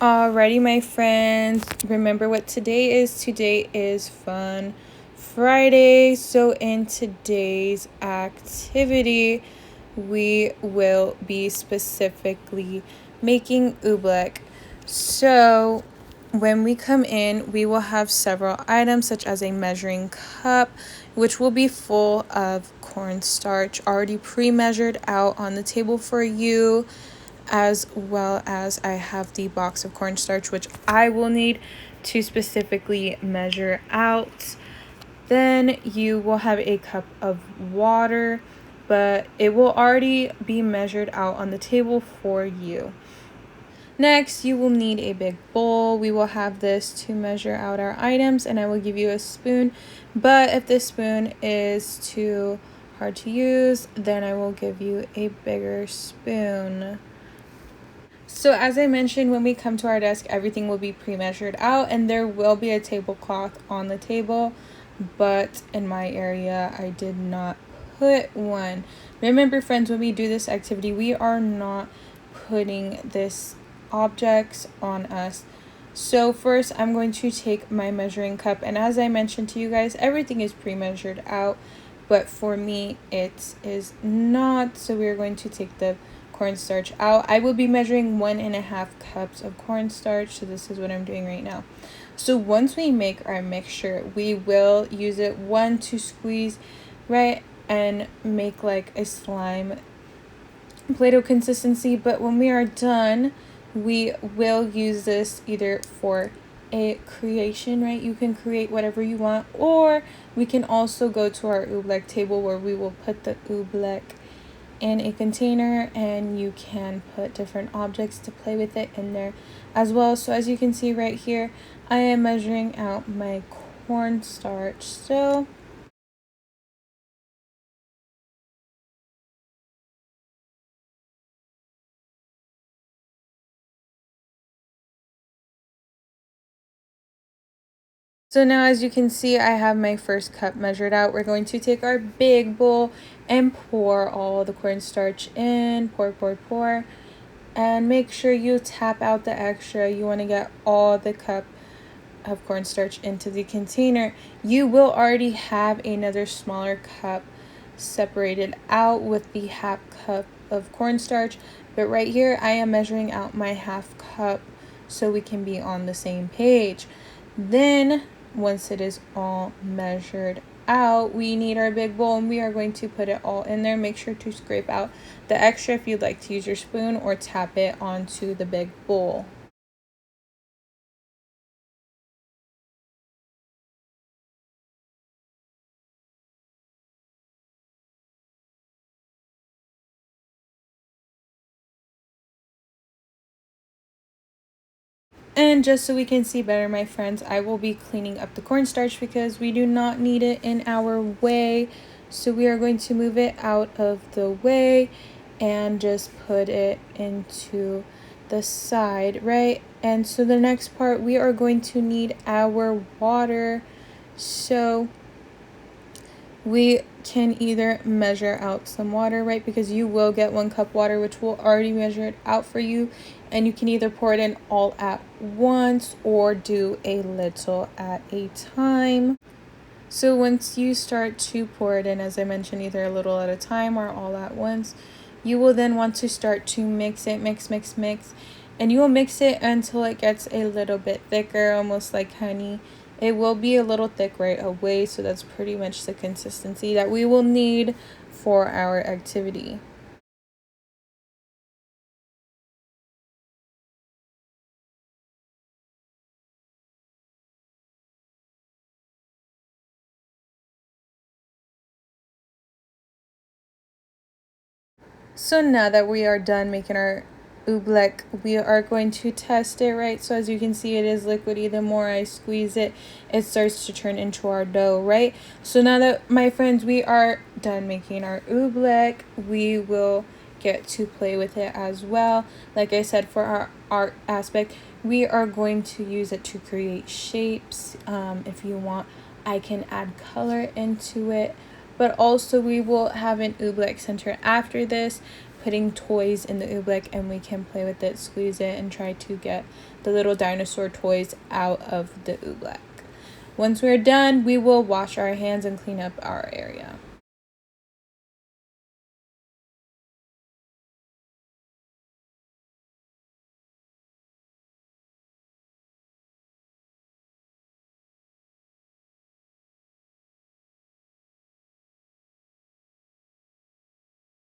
Alrighty, my friends, remember what today is. Today is Fun Friday. So in today's activity, we will be specifically making oobleck. So when we come in, we will have several items such as a measuring cup, which will be full of cornstarch already pre-measured out on the table for you, as well as I have the box of cornstarch, which I will need to specifically measure out. Then you will have a cup of water, but it will already be measured out on the table for you. Next, you will need a big bowl. We will have this to measure out our items, and I will give you a spoon. But if this spoon is too hard to use, then I will give you a bigger spoon. So as I mentioned, when we come to our desk, everything will be pre-measured out, and there will be a tablecloth on the table, but in my area I did not put one. Remember, friends, when we do this activity, we are not putting this objects on us. So first I'm going to take my measuring cup, and as I mentioned to you guys, everything is pre-measured out, but for me it is not. So we're going to take the cornstarch out. I will be measuring 1.5 cups of cornstarch, so this is what I'm doing right now. So once we make our mixture, we will use it to squeeze right and make like a slime Play-Doh consistency. But when we are done, we will use this either for a creation, right? You can create whatever you want, or we can also go to our OOBLECK table where we will put the OOBLECK in a container, and you can put different objects to play with it in there as well. So as you can see right here, I am measuring out my cornstarch. So now, as you can see, I have my first cup measured out. We're going to take our big bowl and pour all the cornstarch in. Pour. And make sure you tap out the extra. You want to get all the cup of cornstarch into the container. You will already have another smaller cup separated out with the half cup of cornstarch. But right here, I am measuring out my half cup so we can be on the same page. Then once it is all measured out, we need our big bowl, and we are going to put it all in there. Make sure to scrape out the extra if you'd like to use your spoon, or tap it onto the big bowl. And just so we can see better, my friends, I will be cleaning up the cornstarch because we do not need it in our way. So we are going to move it out of the way and just put it into the side, right? And so the next part, we are going to need our water. So we can either measure out some water, right? Because you will get 1 cup water, which will already measure it out for you. And you can either pour it in all at once or do a little at a time. So once you start to pour it in, as I mentioned, either a little at a time or all at once, you will then want to start to mix it, mix. And you will mix it until it gets a little bit thicker, almost like honey. It will be a little thick right away, so that's pretty much the consistency that we will need for our activity. So now that we are done making our oobleck, we are going to test it, right? So as you can see, it is liquidy. The more I squeeze it, it starts to turn into our dough, right? So now that, my friends, we are done making our oobleck, we will get to play with it as well. Like I said, for our art aspect, we are going to use it to create shapes. If you want, I can add color into it, but also we will have an oobleck center after this, putting toys in the oobleck, and we can play with it, squeeze it, and try to get the little dinosaur toys out of the oobleck. Once we're done, we will wash our hands and clean up our area.